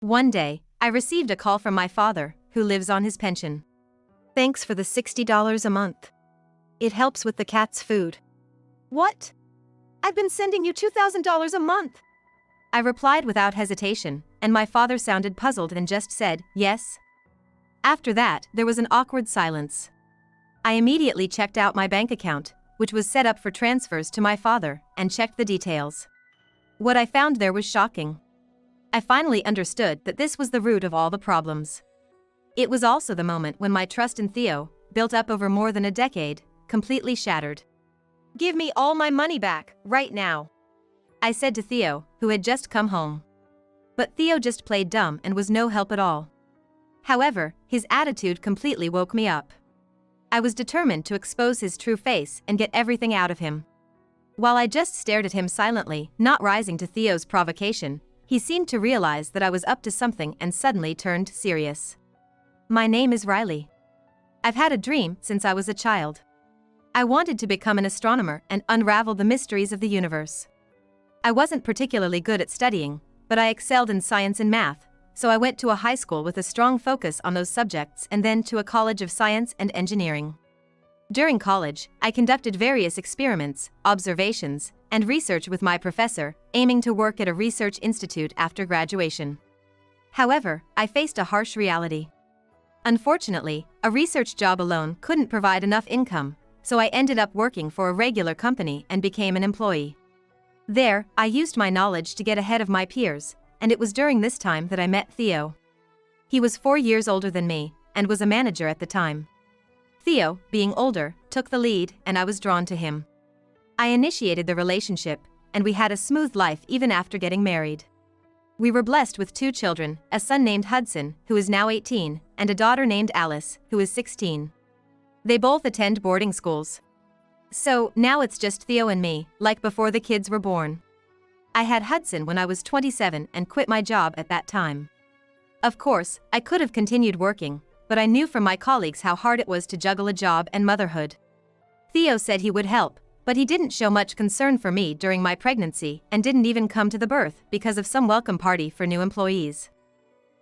One day, I received a call from my father, who lives on his pension. "Thanks for the $60 a month. It helps with the cat's food." "What? I've been sending you $2,000 a month." I replied without hesitation, and my father sounded puzzled and just said, "Yes." After that, there was an awkward silence. I immediately checked out my bank account, which was set up for transfers to my father, and checked the details. What I found there was shocking. I finally understood that this was the root of all the problems. It was also the moment when my trust in Theo, built up over more than a decade, completely shattered. "Give me all my money back, right now," I said to Theo, who had just come home. But Theo just played dumb and was no help at all. However, his attitude completely woke me up. I was determined to expose his true face and get everything out of him. While I just stared at him silently, not rising to Theo's provocation, he seemed to realize that I was up to something and suddenly turned serious. "My name is Riley. I've had a dream since I was a child. I wanted to become an astronomer and unravel the mysteries of the universe. I wasn't particularly good at studying, but I excelled in science and math, so I went to a high school with a strong focus on those subjects and then to a college of science and engineering. During college, I conducted various experiments, observations, and research with my professor, aiming to work at a research institute after graduation. However, I faced a harsh reality. Unfortunately, a research job alone couldn't provide enough income, so I ended up working for a regular company and became an employee. There, I used my knowledge to get ahead of my peers, and it was during this time that I met Theo. He was 4 years older than me, and was a manager at the time. Theo, being older, took the lead, and I was drawn to him. I initiated the relationship, and we had a smooth life even after getting married. We were blessed with 2 children, a son named Hudson, who is now 18, and a daughter named Alice, who is 16. They both attend boarding schools. So, now it's just Theo and me, like before the kids were born. I had Hudson when I was 27 and quit my job at that time. Of course, I could have continued working, but I knew from my colleagues how hard it was to juggle a job and motherhood. Theo said he would help, but he didn't show much concern for me during my pregnancy and didn't even come to the birth because of some welcome party for new employees.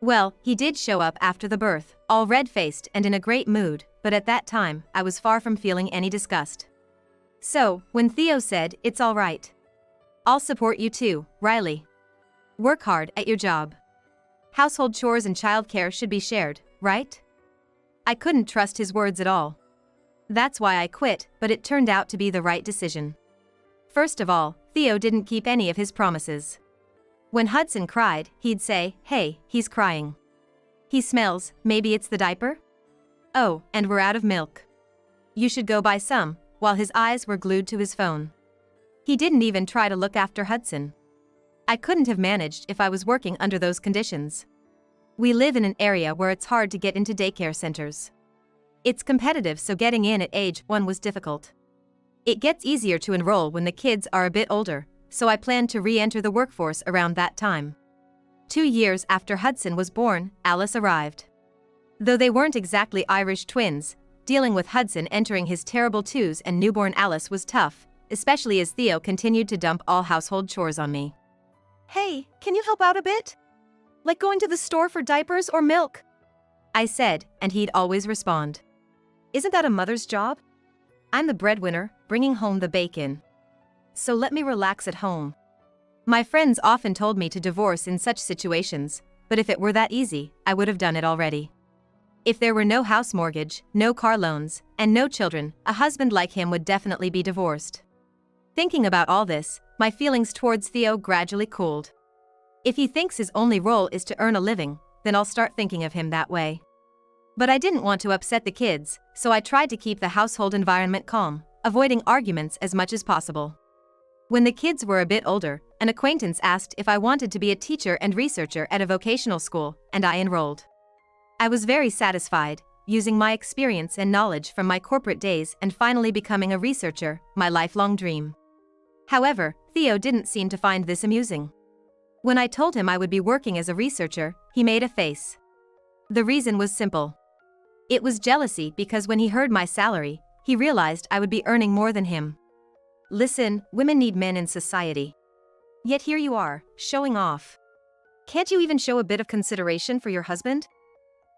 Well, he did show up after the birth, all red-faced and in a great mood, but at that time, I was far from feeling any disgust. So, when Theo said, "It's all right. I'll support you too, Riley. Work hard at your job. Household chores and childcare should be shared, right?" I couldn't trust his words at all. That's why I quit, but it turned out to be the right decision. First of all, Theo didn't keep any of his promises. When Hudson cried, he'd say, "Hey, he's crying. He smells, maybe it's the diaper? Oh, and we're out of milk. You should go buy some," while his eyes were glued to his phone. He didn't even try to look after Hudson. I couldn't have managed if I was working under those conditions. We live in an area where it's hard to get into daycare centers. It's competitive, so getting in at age 1 was difficult. It gets easier to enroll when the kids are a bit older, so I planned to re-enter the workforce around that time. 2 years after Hudson was born, Alice arrived. Though they weren't exactly Irish twins, dealing with Hudson entering his terrible 2s and newborn Alice was tough, especially as Theo continued to dump all household chores on me. "Hey, can you help out a bit? Like going to the store for diapers or milk?" I said, and he'd always respond, "Isn't that a mother's job? I'm the breadwinner, bringing home the bacon. So let me relax at home." My friends often told me to divorce in such situations, but if it were that easy, I would have done it already. If there were no house mortgage, no car loans, and no children, a husband like him would definitely be divorced. Thinking about all this, my feelings towards Theo gradually cooled. If he thinks his only role is to earn a living, then I'll start thinking of him that way. But I didn't want to upset the kids, so I tried to keep the household environment calm, avoiding arguments as much as possible. When the kids were a bit older, an acquaintance asked if I wanted to be a teacher and researcher at a vocational school, and I enrolled. I was very satisfied, using my experience and knowledge from my corporate days and finally becoming a researcher, my lifelong dream. However, Theo didn't seem to find this amusing. When I told him I would be working as a researcher, he made a face. The reason was simple. It was jealousy because when he heard my salary, he realized I would be earning more than him. Listen, women need men in society. Yet here you are, showing off. Can't you even show a bit of consideration for your husband?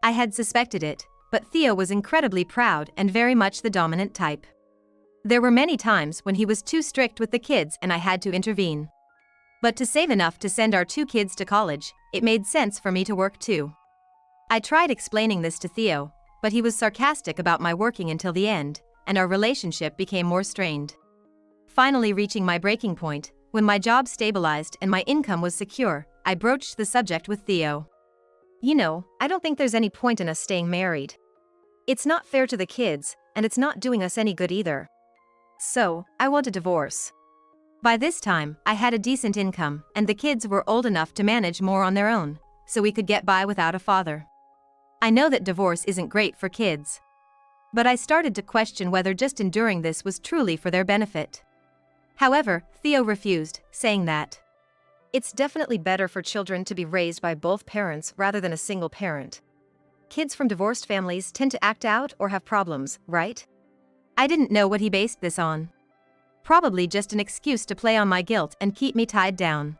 I had suspected it, but Theo was incredibly proud and very much the dominant type. There were many times when he was too strict with the kids and I had to intervene. But to save enough to send our 2 kids to college, it made sense for me to work too. I tried explaining this to Theo, but he was sarcastic about my working until the end, and our relationship became more strained. Finally reaching my breaking point, when my job stabilized and my income was secure, I broached the subject with Theo. You know, I don't think there's any point in us staying married. It's not fair to the kids, and it's not doing us any good either. So, I want a divorce. By this time, I had a decent income, and the kids were old enough to manage more on their own, so we could get by without a father. I know that divorce isn't great for kids. But I started to question whether just enduring this was truly for their benefit. However, Theo refused, saying that it's definitely better for children to be raised by both parents rather than a single parent. Kids from divorced families tend to act out or have problems, right? I didn't know what he based this on. Probably just an excuse to play on my guilt and keep me tied down.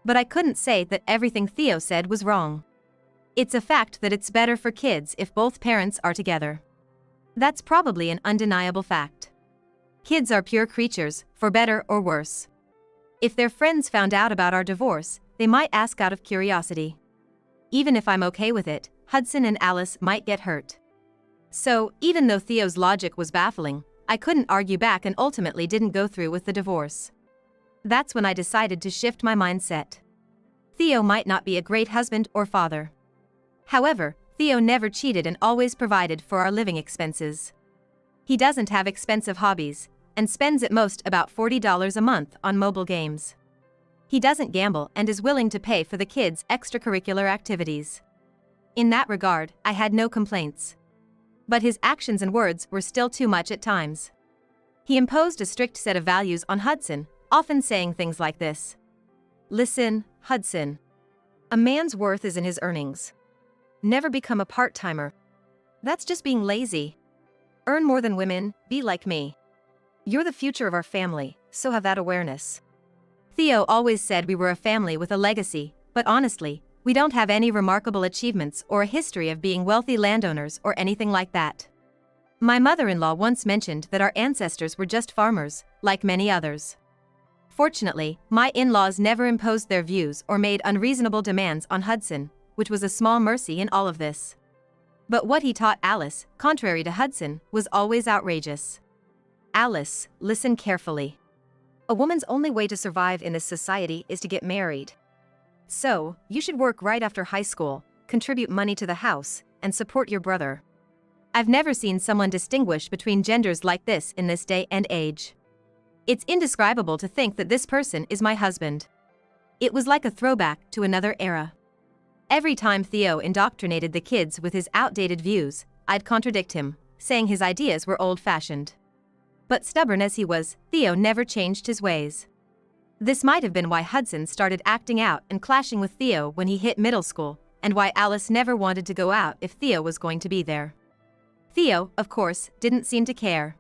But I couldn't say that everything Theo said was wrong. It's a fact that it's better for kids if both parents are together. That's probably an undeniable fact. Kids are pure creatures, for better or worse. If their friends found out about our divorce, they might ask out of curiosity. Even if I'm okay with it, Hudson and Alice might get hurt. So, even though Theo's logic was baffling, I couldn't argue back and ultimately didn't go through with the divorce. That's when I decided to shift my mindset. Theo might not be a great husband or father. However, Theo never cheated and always provided for our living expenses. He doesn't have expensive hobbies, and spends at most about $40 a month on mobile games. He doesn't gamble and is willing to pay for the kids' extracurricular activities. In that regard, I had no complaints. But his actions and words were still too much at times. He imposed a strict set of values on Hudson, often saying things like this. Listen, Hudson. A man's worth is in his earnings. Never become a part-timer. That's just being lazy. Earn more than women, be like me. You're the future of our family, so have that awareness. Theo always said we were a family with a legacy, but honestly, we don't have any remarkable achievements or a history of being wealthy landowners or anything like that. My mother-in-law once mentioned that our ancestors were just farmers, like many others. Fortunately, my in-laws never imposed their views or made unreasonable demands on Hudson, which was a small mercy in all of this. But what he taught Alice, contrary to Hudson, was always outrageous. Alice, listen carefully. A woman's only way to survive in this society is to get married. So, you should work right after high school, contribute money to the house, and support your brother. I've never seen someone distinguish between genders like this in this day and age. It's indescribable to think that this person is my husband. It was like a throwback to another era. Every time Theo indoctrinated the kids with his outdated views, I'd contradict him, saying his ideas were old-fashioned. But stubborn as he was, Theo never changed his ways. This might have been why Hudson started acting out and clashing with Theo when he hit middle school, and why Alice never wanted to go out if Theo was going to be there. Theo, of course, didn't seem to care.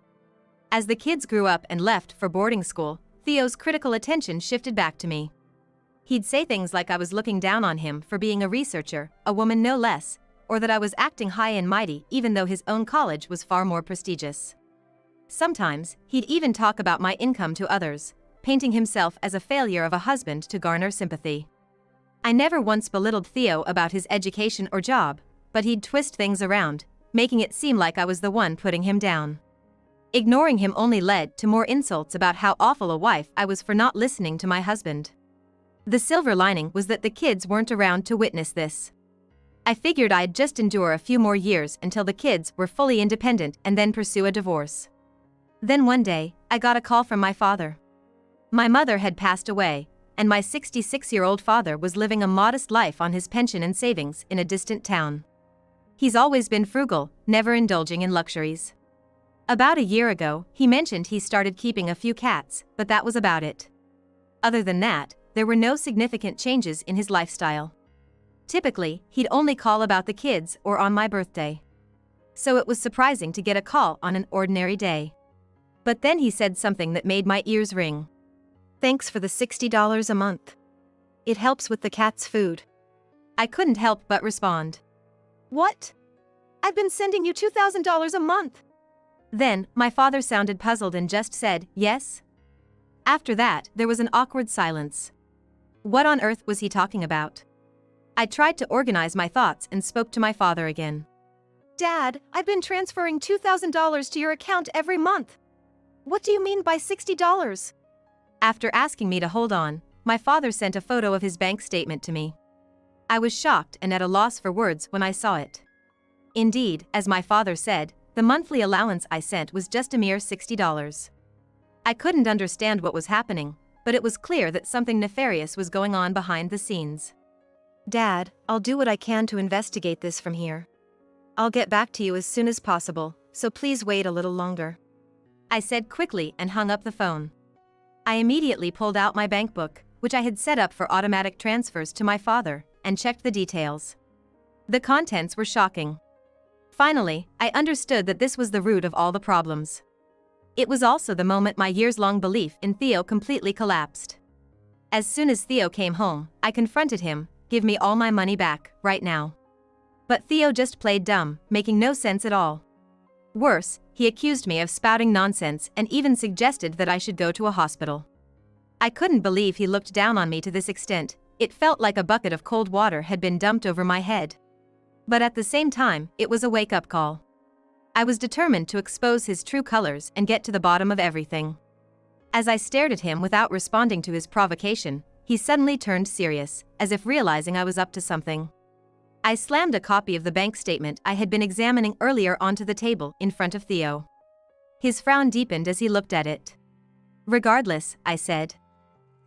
As the kids grew up and left for boarding school, Theo's critical attention shifted back to me. He'd say things like I was looking down on him for being a researcher, a woman no less, or that I was acting high and mighty even though his own college was far more prestigious. Sometimes, he'd even talk about my income to others, painting himself as a failure of a husband to garner sympathy. I never once belittled Theo about his education or job, but he'd twist things around, making it seem like I was the one putting him down. Ignoring him only led to more insults about how awful a wife I was for not listening to my husband. The silver lining was that the kids weren't around to witness this. I figured I'd just endure a few more years until the kids were fully independent and then pursue a divorce. Then one day, I got a call from my father. My mother had passed away, and my 66-year-old father was living a modest life on his pension and savings in a distant town. He's always been frugal, never indulging in luxuries. About a year ago, he mentioned he started keeping a few cats, but that was about it. Other than that, there were no significant changes in his lifestyle. Typically, he'd only call about the kids or on my birthday. So it was surprising to get a call on an ordinary day. But then he said something that made my ears ring. Thanks for the $60 a month. It helps with the cat's food. I couldn't help but respond. What? I've been sending you $2,000 a month. Then, my father sounded puzzled and just said, yes? After that, there was an awkward silence. What on earth was he talking about? I tried to organize my thoughts and spoke to my father again. Dad, I've been transferring $2,000 to your account every month. What do you mean by $60? After asking me to hold on, my father sent a photo of his bank statement to me. I was shocked and at a loss for words when I saw it. Indeed, as my father said, the monthly allowance I sent was just a mere $60. I couldn't understand what was happening, but it was clear that something nefarious was going on behind the scenes. Dad, I'll do what I can to investigate this from here. I'll get back to you as soon as possible, so please wait a little longer. I said quickly and hung up the phone. I immediately pulled out my bank book, which I had set up for automatic transfers to my father, and checked the details. The contents were shocking. Finally, I understood that this was the root of all the problems. It was also the moment my years-long belief in Theo completely collapsed. As soon as Theo came home, I confronted him, "Give me all my money back, right now." But Theo just played dumb, making no sense at all. Worse, he accused me of spouting nonsense and even suggested that I should go to a hospital. I couldn't believe he looked down on me to this extent. It felt like a bucket of cold water had been dumped over my head. But at the same time, it was a wake-up call. I was determined to expose his true colors and get to the bottom of everything. As I stared at him without responding to his provocation, he suddenly turned serious, as if realizing I was up to something. I slammed a copy of the bank statement I had been examining earlier onto the table in front of Theo. His frown deepened as he looked at it. "Regardless," I said.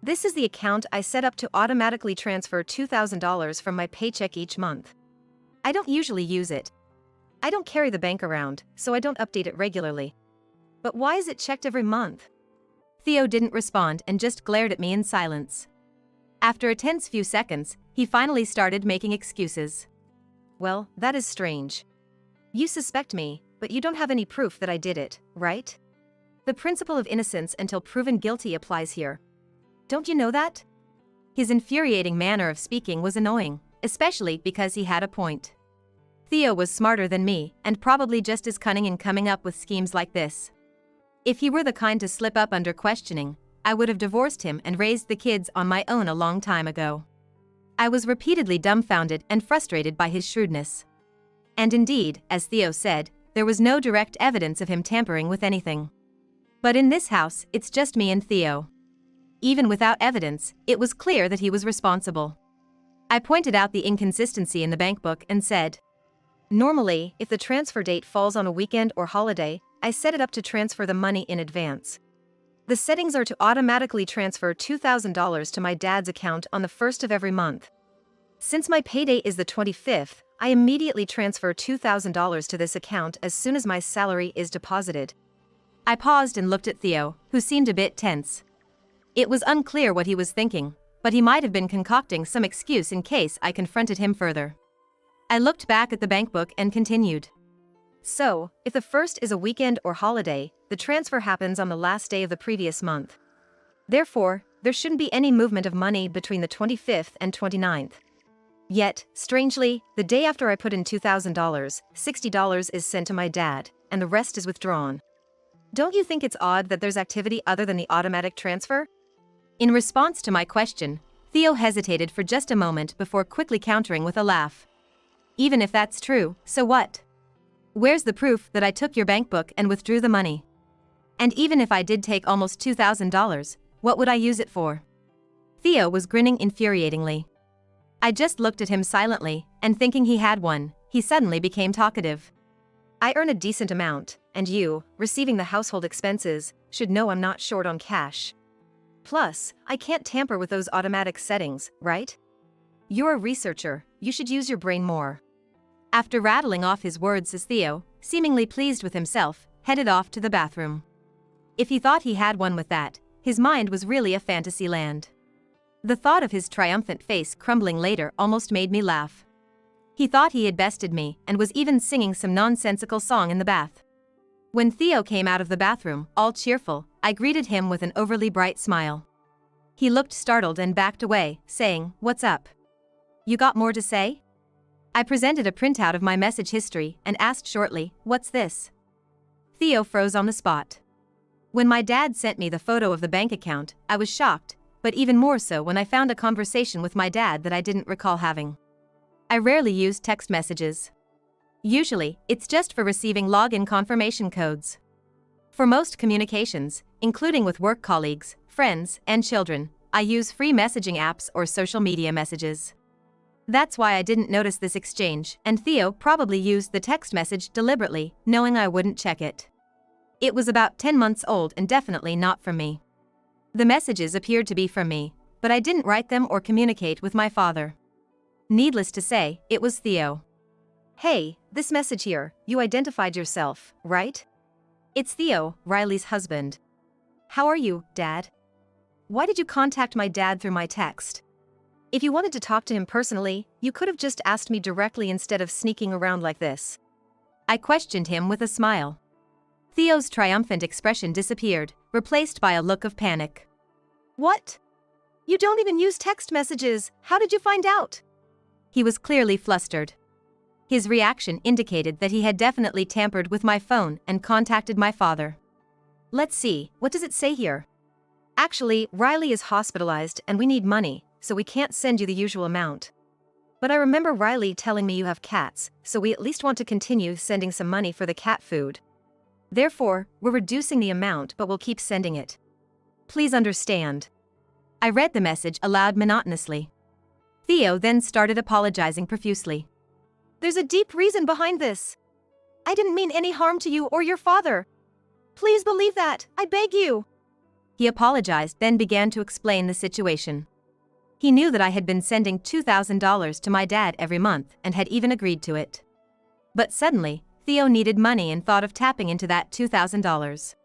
"This is the account I set up to automatically transfer $2,000 from my paycheck each month. I don't usually use it. I don't carry the bank around, so I don't update it regularly. But why is it checked every month?" Theo didn't respond and just glared at me in silence. After a tense few seconds, he finally started making excuses. "Well, that is strange. You suspect me, but you don't have any proof that I did it, right? The principle of innocence until proven guilty applies here. Don't you know that?" His infuriating manner of speaking was annoying, especially because he had a point. Theo was smarter than me, and probably just as cunning in coming up with schemes like this. If he were the kind to slip up under questioning, I would have divorced him and raised the kids on my own a long time ago. I was repeatedly dumbfounded and frustrated by his shrewdness. And indeed, as Theo said, there was no direct evidence of him tampering with anything. But in this house, it's just me and Theo. Even without evidence, it was clear that he was responsible. I pointed out the inconsistency in the bank book and said, "Normally, if the transfer date falls on a weekend or holiday, I set it up to transfer the money in advance. The settings are to automatically transfer $2,000 to my dad's account on the 1st of every month. Since my payday is the 25th, I immediately transfer $2,000 to this account as soon as my salary is deposited." I paused and looked at Theo, who seemed a bit tense. It was unclear what he was thinking, but he might have been concocting some excuse in case I confronted him further. I looked back at the bank book and continued. "So, if the 1st is a weekend or holiday, the transfer happens on the last day of the previous month. Therefore, there shouldn't be any movement of money between the 25th and 29th. Yet, strangely, the day after I put in $2,000, $60 is sent to my dad, and the rest is withdrawn. Don't you think it's odd that there's activity other than the automatic transfer?" In response to my question, Theo hesitated for just a moment before quickly countering with a laugh. "Even if that's true, so what? Where's the proof that I took your bank book and withdrew the money? And even if I did take almost $2,000, what would I use it for?" Theo was grinning infuriatingly. I just looked at him silently, and thinking he had won, he suddenly became talkative. "I earn a decent amount, and you, receiving the household expenses, should know I'm not short on cash. Plus, I can't tamper with those automatic settings, right? You're a researcher, you should use your brain more." After rattling off his words as Theo, seemingly pleased with himself, headed off to the bathroom. If he thought he had won with that, his mind was really a fantasy land. The thought of his triumphant face crumbling later almost made me laugh. He thought he had bested me and was even singing some nonsensical song in the bath. When Theo came out of the bathroom, all cheerful, I greeted him with an overly bright smile. He looked startled and backed away, saying, "What's up?" You got more to say? I presented a printout of my message history and asked shortly, "What's this?" Theo froze on the spot. When my dad sent me the photo of the bank account, I was shocked, but even more so when I found a conversation with my dad that I didn't recall having. I rarely use text messages. Usually, it's just for receiving login confirmation codes. For most communications, including with work colleagues, friends, and children, I use free messaging apps or social media messages. That's why I didn't notice this exchange, and Theo probably used the text message deliberately, knowing I wouldn't check it. It was about 10 months old and definitely not from me. The messages appeared to be from me, but I didn't write them or communicate with my father. Needless to say, it was Theo. "Hey, this message here, you identified yourself, right? It's Theo, Riley's husband. How are you, Dad? Why did you contact my dad through my text? If you wanted to talk to him personally, you could have just asked me directly instead of sneaking around like this." I questioned him with a smile. Theo's triumphant expression disappeared, replaced by a look of panic. "What? You don't even use text messages, how did you find out?" He was clearly flustered. His reaction indicated that he had definitely tampered with my phone and contacted my father. "Let's see, what does it say here? Actually, Riley is hospitalized and we need money, so we can't send you the usual amount. But I remember Riley telling me you have cats, so we at least want to continue sending some money for the cat food. Therefore, we're reducing the amount but we'll keep sending it. Please understand." I read the message aloud monotonously. Theo then started apologizing profusely. "There's a deep reason behind this. I didn't mean any harm to you or your father. Please believe that, I beg you." He apologized, then began to explain the situation. He knew that I had been sending $2,000 to my dad every month and had even agreed to it. But suddenly, Theo needed money and thought of tapping into that $2,000.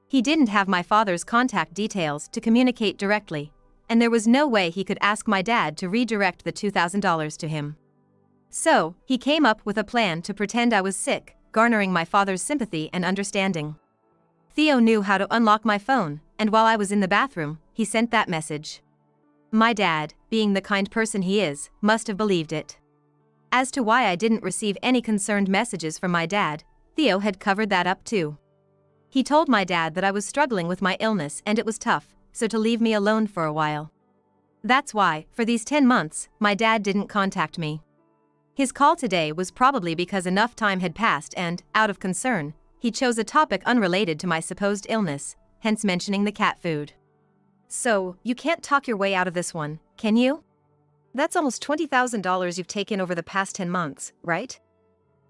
He didn't have my father's contact details to communicate directly, and there was no way he could ask my dad to redirect the $2,000 to him. So, he came up with a plan to pretend I was sick, garnering my father's sympathy and understanding. Theo knew how to unlock my phone, and while I was in the bathroom, he sent that message. My dad, being the kind person he is, must have believed it. As to why I didn't receive any concerned messages from my dad, Theo had covered that up too. He told my dad that I was struggling with my illness and it was tough, so to leave me alone for a while. That's why, for these 10 months, my dad didn't contact me. His call today was probably because enough time had passed and, out of concern, he chose a topic unrelated to my supposed illness, hence mentioning the cat food. "So, you can't talk your way out of this one, can you? That's almost $20,000 you've taken over the past 10 months, right?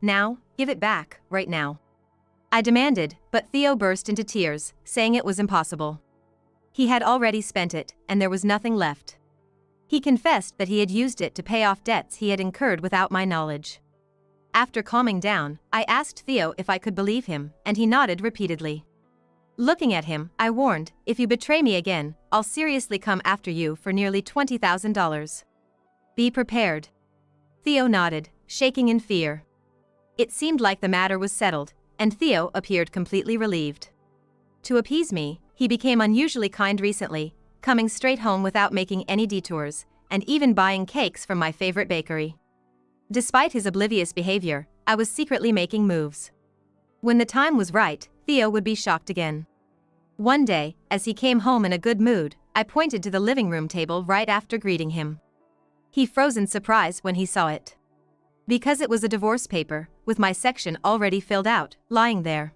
Now, give it back, right now." I demanded, but Theo burst into tears, saying it was impossible. He had already spent it, and there was nothing left. He confessed that he had used it to pay off debts he had incurred without my knowledge. After calming down, I asked Theo if I could believe him, and he nodded repeatedly. Looking at him, I warned, "If you betray me again, I'll seriously come after you for nearly $20,000. Be prepared." Theo nodded, shaking in fear. It seemed like the matter was settled, and Theo appeared completely relieved. To appease me, he became unusually kind recently, coming straight home without making any detours, and even buying cakes from my favorite bakery. Despite his oblivious behavior, I was secretly making moves. When the time was right, Theo would be shocked again. One day, as he came home in a good mood, I pointed to the living room table right after greeting him. He froze in surprise when he saw it. Because it was a divorce paper, with my section already filled out, lying there.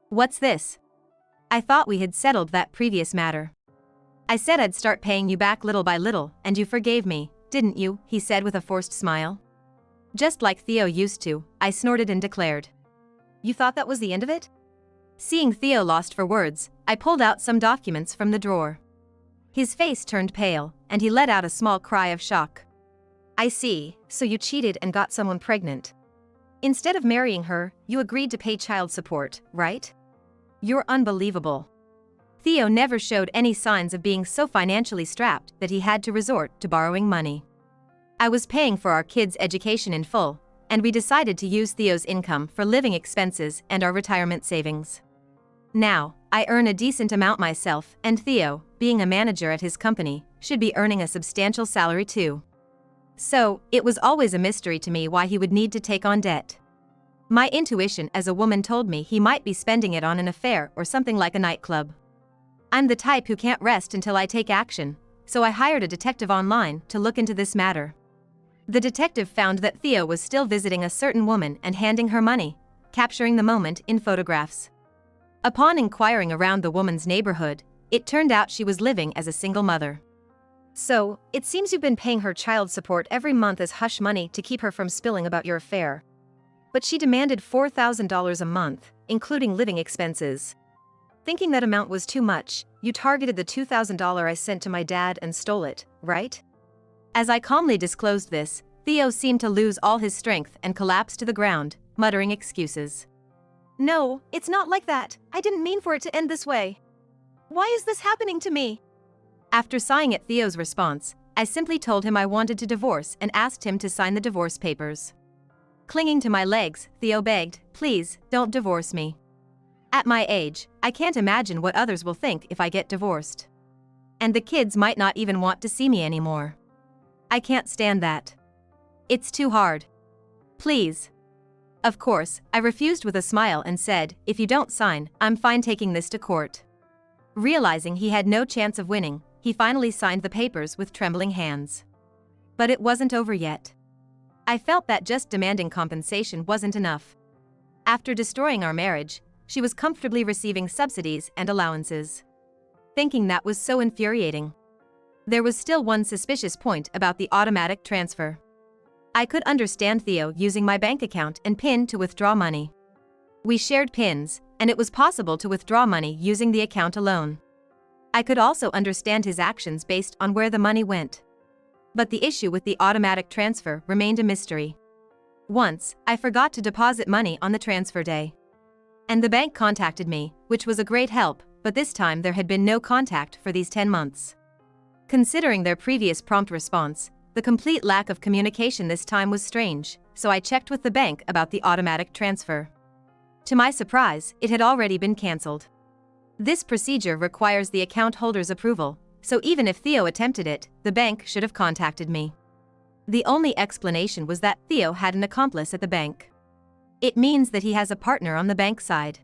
"What's this? I thought we had settled that previous matter. I said I'd start paying you back little by little, and you forgave me, didn't you?" he said with a forced smile. Just like Theo used to, I snorted and declared. "You thought that was the end of it?" Seeing Theo lost for words, I pulled out some documents from the drawer. His face turned pale, and he let out a small cry of shock. "I see, so you cheated and got someone pregnant. Instead of marrying her, you agreed to pay child support, right? You're unbelievable." Theo never showed any signs of being so financially strapped that he had to resort to borrowing money. I was paying for our kids' education in full, and we decided to use Theo's income for living expenses and our retirement savings. Now, I earn a decent amount myself, and Theo, being a manager at his company, should be earning a substantial salary too. So, it was always a mystery to me why he would need to take on debt. My intuition as a woman told me he might be spending it on an affair or something like a nightclub. I'm the type who can't rest until I take action, so I hired a detective online to look into this matter. The detective found that Theo was still visiting a certain woman and handing her money, capturing the moment in photographs. Upon inquiring around the woman's neighborhood, it turned out she was living as a single mother. So, it seems you've been paying her child support every month as hush money to keep her from spilling about your affair. But she demanded $4,000 a month, including living expenses. Thinking that amount was too much, you targeted the $2,000 I sent to my dad and stole it, right? As I calmly disclosed this, Theo seemed to lose all his strength and collapse to the ground, muttering excuses. No, it's not like that. I didn't mean for it to end this way. Why is this happening to me? After sighing at Theo's response, I simply told him I wanted to divorce and asked him to sign the divorce papers. Clinging to my legs, Theo begged, "Please, don't divorce me. At my age, I can't imagine what others will think if I get divorced. And the kids might not even want to see me anymore. I can't stand that. It's too hard. Please." Of course, I refused with a smile and said, "If you don't sign, I'm fine taking this to court." Realizing he had no chance of winning, he finally signed the papers with trembling hands. But it wasn't over yet. I felt that just demanding compensation wasn't enough. After destroying our marriage, she was comfortably receiving subsidies and allowances. Thinking that was so infuriating. There was still one suspicious point about the automatic transfer. I could understand Theo using my bank account and PIN to withdraw money. We shared PINs, and it was possible to withdraw money using the account alone. I could also understand his actions based on where the money went. But the issue with the automatic transfer remained a mystery. Once, I forgot to deposit money on the transfer day. And the bank contacted me, which was a great help, but this time there had been no contact for these 10 months. Considering their previous prompt response, the complete lack of communication this time was strange, so I checked with the bank about the automatic transfer. To my surprise, it had already been cancelled. This procedure requires the account holder's approval, so even if Theo attempted it, the bank should have contacted me. The only explanation was that Theo had an accomplice at the bank. It means that he has a partner on the bank side.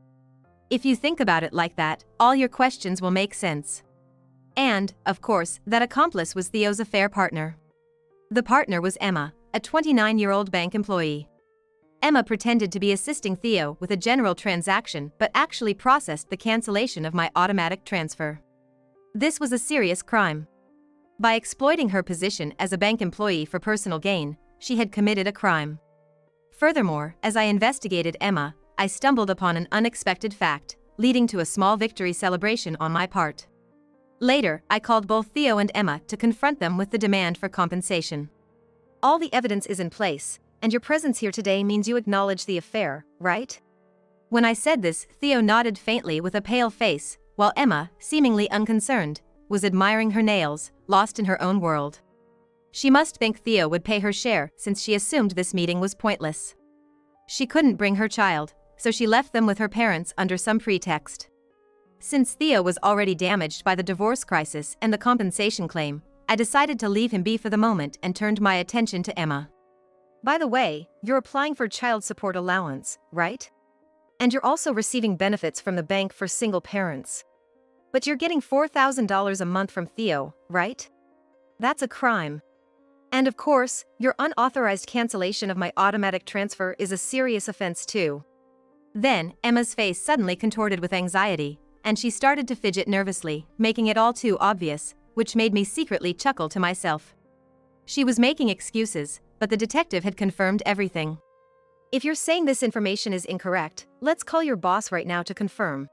If you think about it like that, all your questions will make sense. And, of course, that accomplice was Theo's affair partner. The partner was Emma, a 29-year-old bank employee. Emma pretended to be assisting Theo with a general transaction but actually processed the cancellation of my automatic transfer. This was a serious crime. By exploiting her position as a bank employee for personal gain, she had committed a crime. Furthermore, as I investigated Emma, I stumbled upon an unexpected fact, leading to a small victory celebration on my part. Later, I called both Theo and Emma to confront them with the demand for compensation. All the evidence is in place, and your presence here today means you acknowledge the affair, right? When I said this, Theo nodded faintly with a pale face, while Emma, seemingly unconcerned, was admiring her nails, lost in her own world. She must think Theo would pay her share since she assumed this meeting was pointless. She couldn't bring her child, so she left them with her parents under some pretext. Since Theo was already damaged by the divorce crisis and the compensation claim, I decided to leave him be for the moment and turned my attention to Emma. By the way, you're applying for child support allowance, right? And you're also receiving benefits from the bank for single parents. But you're getting $4,000 a month from Theo, right? That's a crime. And of course, your unauthorized cancellation of my automatic transfer is a serious offense too. Then, Emma's face suddenly contorted with anxiety, and she started to fidget nervously, making it all too obvious, which made me secretly chuckle to myself. She was making excuses, but the detective had confirmed everything. If you're saying this information is incorrect, let's call your boss right now to confirm.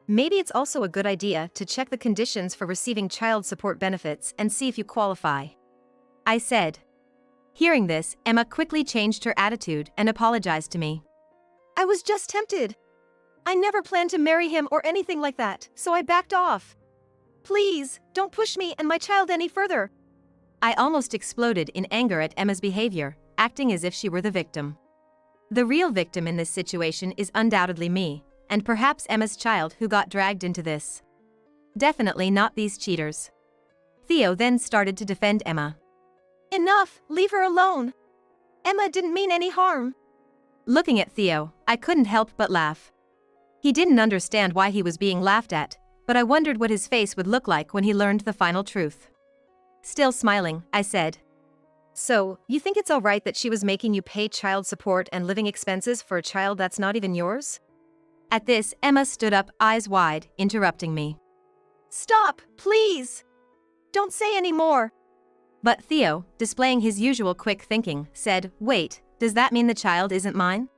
Maybe it's also a good idea to check the conditions for receiving child support benefits and see if you qualify. I said. Hearing this, Emma quickly changed her attitude and apologized to me. I was just tempted. I never planned to marry him or anything like that, so I backed off. Please, don't push me and my child any further. I almost exploded in anger at Emma's behavior, acting as if she were the victim. The real victim in this situation is undoubtedly me, and perhaps Emma's child who got dragged into this. Definitely not these cheaters. Theo then started to defend Emma. Enough, leave her alone. Emma didn't mean any harm. Looking at Theo, I couldn't help but laugh. He didn't understand why he was being laughed at, but I wondered what his face would look like when he learned the final truth. Still smiling, I said, "So, you think it's alright that she was making you pay child support and living expenses for a child that's not even yours?" At this, Emma stood up, eyes wide, interrupting me. "Stop, please! Don't say any more!" But Theo, displaying his usual quick thinking, said, "Wait, does that mean the child isn't mine?"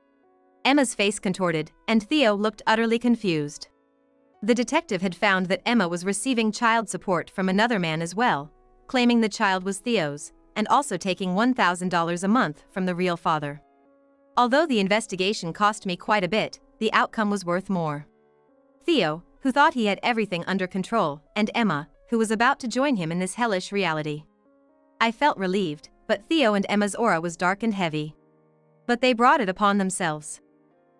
Emma's face contorted, and Theo looked utterly confused. The detective had found that Emma was receiving child support from another man as well, claiming the child was Theo's, and also taking $1,000 a month from the real father. Although the investigation cost me quite a bit, the outcome was worth more. Theo, who thought he had everything under control, and Emma, who was about to join him in this hellish reality. I felt relieved, but Theo and Emma's aura was dark and heavy. But they brought it upon themselves.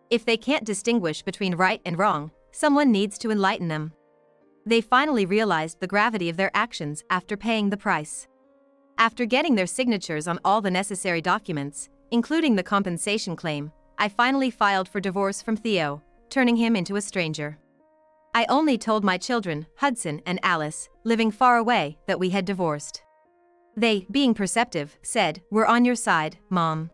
If they can't distinguish between right and wrong, someone needs to enlighten them. They finally realized the gravity of their actions after paying the price. After getting their signatures on all the necessary documents, including the compensation claim, I finally filed for divorce from Theo, turning him into a stranger. I only told my children, Hudson and Alice, living far away, that we had divorced. They, being perceptive, said, "We're on your side, Mom."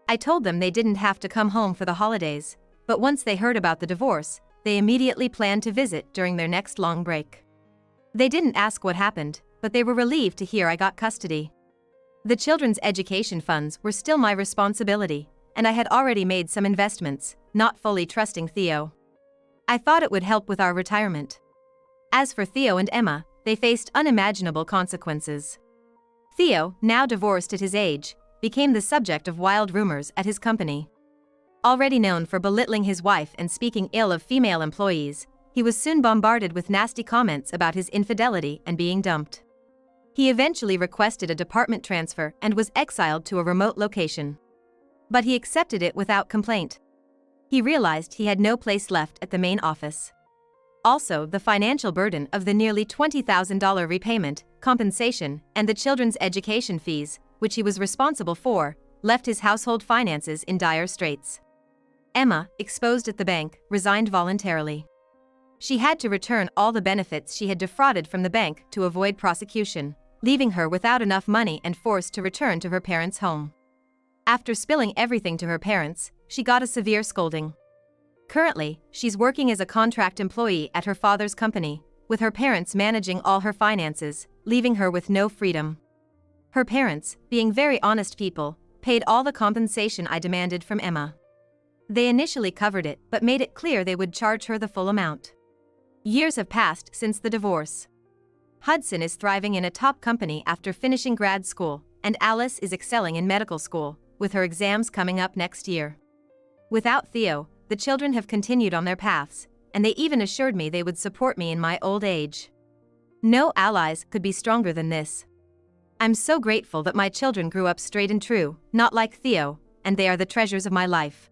I told them they didn't have to come home for the holidays, but once they heard about the divorce, they immediately planned to visit during their next long break. They didn't ask what happened, but they were relieved to hear I got custody. The children's education funds were still my responsibility, and I had already made some investments, not fully trusting Theo. I thought it would help with our retirement. As for Theo and Emma, they faced unimaginable consequences. Theo, now divorced at his age, became the subject of wild rumors at his company. Already known for belittling his wife and speaking ill of female employees, he was soon bombarded with nasty comments about his infidelity and being dumped. He eventually requested a department transfer and was exiled to a remote location. But he accepted it without complaint. He realized he had no place left at the main office. Also, the financial burden of the nearly $20,000 repayment, compensation, and the children's education fees, which he was responsible for, left his household finances in dire straits. Emma, exposed at the bank, resigned voluntarily. She had to return all the benefits she had defrauded from the bank to avoid prosecution, leaving her without enough money and forced to return to her parents' home. After spilling everything to her parents, she got a severe scolding. Currently, she's working as a contract employee at her father's company, with her parents managing all her finances, leaving her with no freedom. Her parents, being very honest people, paid all the compensation I demanded from Emma. They initially covered it but made it clear they would charge her the full amount. Years have passed since the divorce. Hudson is thriving in a top company after finishing grad school, and Alice is excelling in medical school, with her exams coming up next year. Without Theo, the children have continued on their paths, and they even assured me they would support me in my old age. No allies could be stronger than this. I'm so grateful that my children grew up straight and true, not like Theo, and they are the treasures of my life.